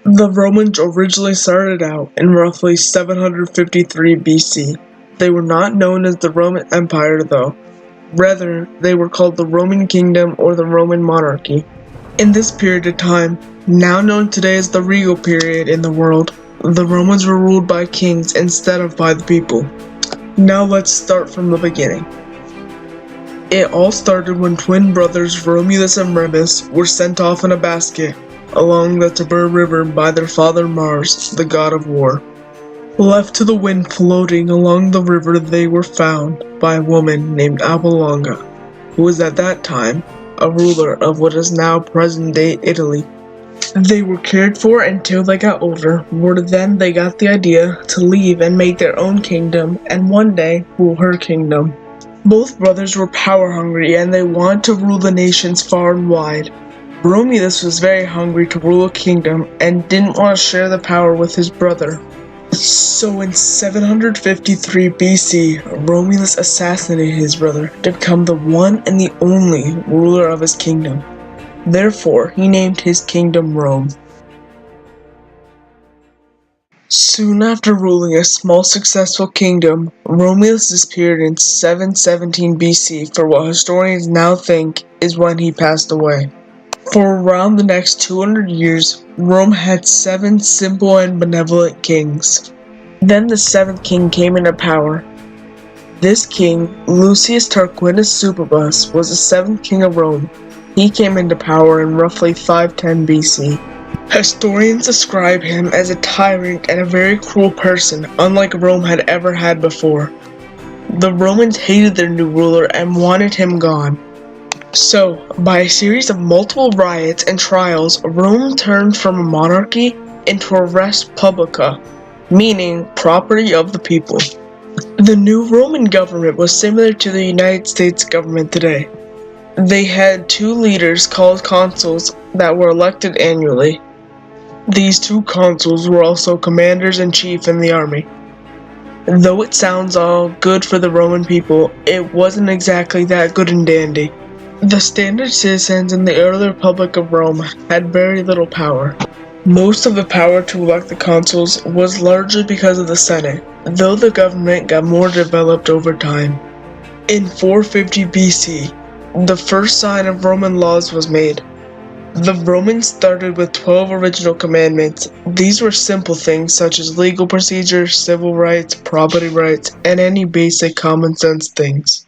The Romans originally started out in roughly 753 BC. They were not known as the Roman Empire though. Rather, they were called the Roman Kingdom or the Roman Monarchy. In this period of time, now known today as the regal period in the world, the Romans were ruled by kings instead of by the people. Now let's start from the beginning. It all started when twin brothers Romulus and Remus were sent off in a basket along the Tiber River by their father Mars, the god of war. Left to the wind floating along the river, they were found by a woman named Alba Longa, who was at that time a ruler of what is now present-day Italy. They were cared for until they got older, where then they got the idea to leave and make their own kingdom and one day rule her kingdom. Both brothers were power-hungry and they wanted to rule the nations far and wide. Romulus was very hungry to rule a kingdom and didn't want to share the power with his brother. So in 753 BC, Romulus assassinated his brother to become the one and the only ruler of his kingdom. Therefore, he named his kingdom Rome. Soon after ruling a small successful kingdom, Romulus disappeared in 717 BC for what historians now think is when he passed away. For around the next 200 years, Rome had 7 simple and benevolent kings. Then the 7th king came into power. This king, Lucius Tarquinius Superbus, was the 7th king of Rome. He came into power in roughly 510 BC. Historians describe him as a tyrant and a very cruel person, unlike Rome had ever had before. The Romans hated their new ruler and wanted him gone. So, by a series of multiple riots and trials, Rome turned from a monarchy into a res publica, meaning property of the people. The new Roman government was similar to the United States government today. They had 2 leaders called consuls that were elected annually. These 2 consuls were also commanders-in-chief in the army. Though it sounds all good for the Roman people, it wasn't exactly that good and dandy. The standard citizens in the early Republic of Rome had very little power. Most of the power to elect the consuls was largely because of the Senate, though the government got more developed over time. In 450 BC, the first sign of Roman laws was made. The Romans started with 12 original commandments. These were simple things such as legal procedures, civil rights, property rights, and any basic common sense things.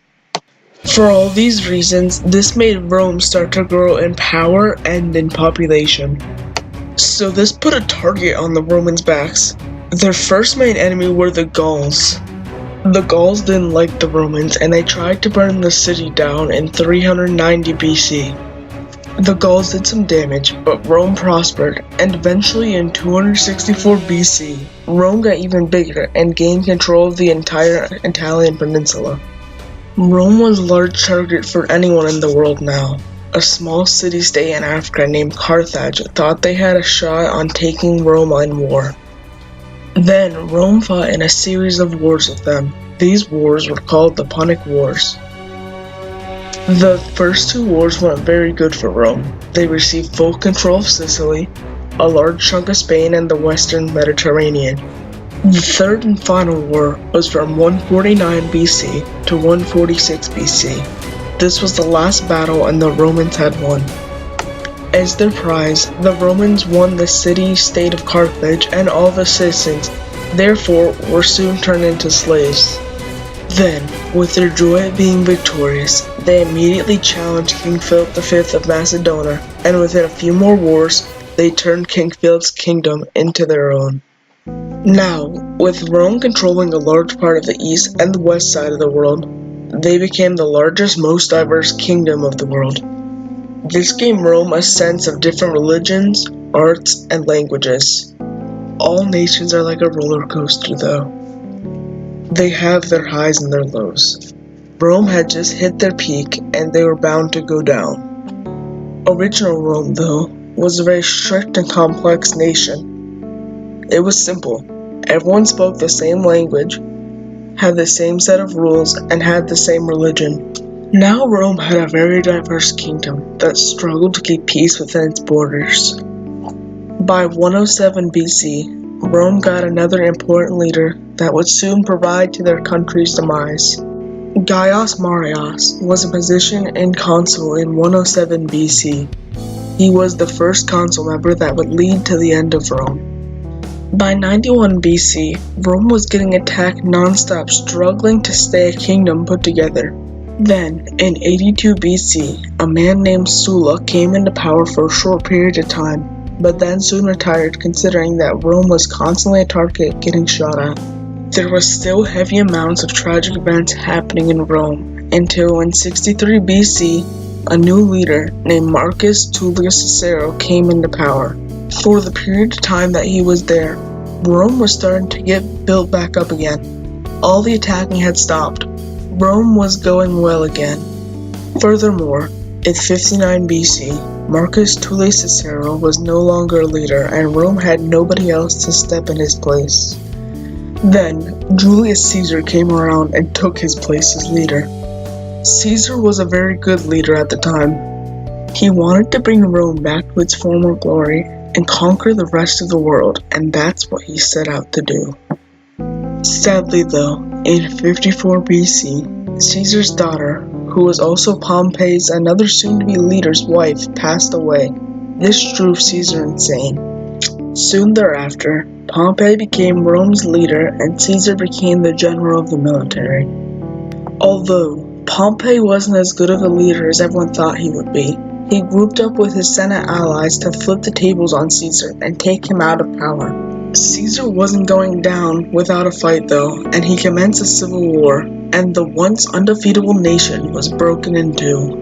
For all these reasons, this made Rome start to grow in power and in population. So this put a target on the Romans' backs. Their first main enemy were the Gauls. The Gauls didn't like the Romans and they tried to burn the city down in 390 BC. The Gauls did some damage, but Rome prospered, and eventually in 264 BC, Rome got even bigger and gained control of the entire Italian peninsula. Rome was a large target for anyone in the world now. A small city-state in Africa named Carthage thought they had a shot on taking Rome in war. Then Rome fought in a series of wars with them. These wars were called the Punic Wars. The first 2 wars went very good for Rome. They received full control of Sicily, a large chunk of Spain, and the western Mediterranean. The third and final war was from 149 BC to 146 BC. This was the last battle and the Romans had won. As their prize, the Romans won the city-state of Carthage and all the citizens, therefore were soon turned into slaves. Then, with their joy at being victorious, they immediately challenged King Philip V of Macedonia, and within a few more wars, they turned King Philip's kingdom into their own. Now, with Rome controlling a large part of the east and the west side of the world, they became the largest, most diverse kingdom of the world. This gave Rome a sense of different religions, arts, and languages. All nations are like a roller coaster though. They have their highs and their lows. Rome had just hit their peak and they were bound to go down. Original Rome, though, was a very strict and complex nation. It was simple. Everyone spoke the same language, had the same set of rules, and had the same religion. Now Rome had a very diverse kingdom that struggled to keep peace within its borders. By 107 BC, Rome got another important leader that would soon provide to their country's demise. Gaius Marius was a position in consul in 107 BC. He was the first consul member that would lead to the end of Rome. By 91 BC, Rome was getting attacked non-stop, struggling to stay a kingdom put together. Then, in 82 BC, a man named Sulla came into power for a short period of time, but then soon retired considering that Rome was constantly a target getting shot at. There was still heavy amounts of tragic events happening in Rome until in 63 BC, a new leader named Marcus Tullius Cicero came into power. For the period of time that he was there, Rome was starting to get built back up again. All the attacking had stopped. Rome was going well again. Furthermore, in 59 BC, Marcus Tullius Cicero was no longer a leader and Rome had nobody else to step in his place. Then, Julius Caesar came around and took his place as leader. Caesar was a very good leader at the time. He wanted to bring Rome back to its former glory and conquer the rest of the world, and that's what he set out to do. Sadly though, in 54 BC, Caesar's daughter, who was also Pompey's another soon-to-be leader's wife, passed away. This drove Caesar insane. Soon thereafter, Pompey became Rome's leader and Caesar became the general of the military. Although Pompey wasn't as good of a leader as everyone thought he would be, he grouped up with his Senate allies to flip the tables on Caesar and take him out of power. Caesar wasn't going down without a fight though, and he commenced a civil war, and the once undefeatable nation was broken in two.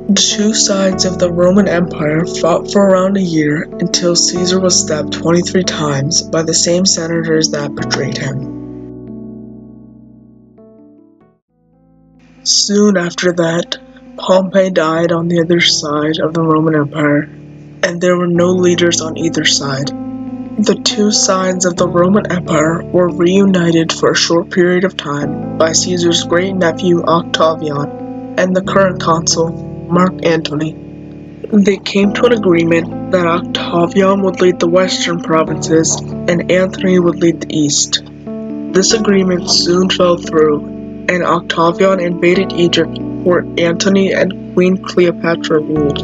The two sides of the Roman Empire fought for around a year until Caesar was stabbed 23 times by the same senators that betrayed him. Soon after that, Pompey died on the other side of the Roman Empire, and there were no leaders on either side. The two sides of the Roman Empire were reunited for a short period of time by Caesar's great-nephew Octavian and the current consul, Mark Antony. They came to an agreement that Octavian would lead the western provinces and Antony would lead the east. This agreement soon fell through, and Octavian invaded Egypt where Antony and Queen Cleopatra ruled.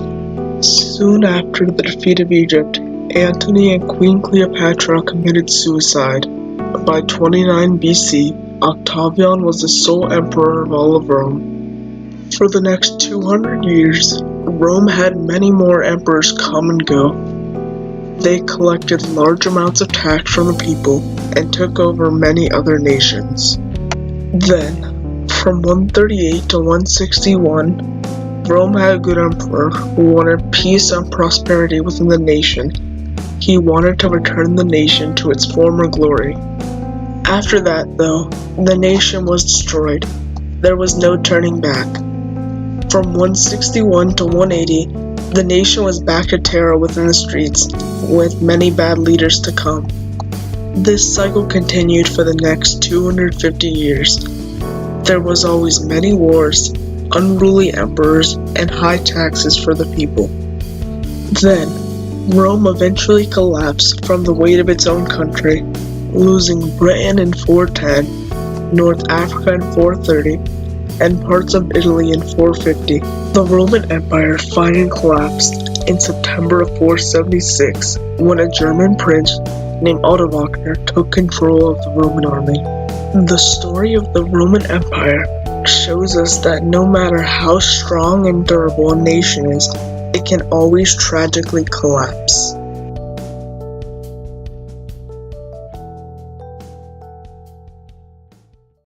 Soon after the defeat of Egypt, Antony and Queen Cleopatra committed suicide. By 29 BC, Octavian was the sole emperor of all of Rome. For the next 200 years, Rome had many more emperors come and go. They collected large amounts of tax from the people and took over many other nations. Then, from 138 to 161, Rome had a good emperor who wanted peace and prosperity within the nation. He wanted to return the nation to its former glory. After that, though, the nation was destroyed. There was no turning back. From 161 to 180, the nation was back to terror within the streets, with many bad leaders to come. This cycle continued for the next 250 years. There was always many wars, unruly emperors, and high taxes for the people. Then, Rome eventually collapsed from the weight of its own country, losing Britain in 410, North Africa in 430, and parts of Italy in 450. The Roman Empire finally collapsed in September of 476 when a German prince named Odovacar took control of the Roman army. The story of the Roman Empire shows us that no matter how strong and durable a nation is, it can always tragically collapse.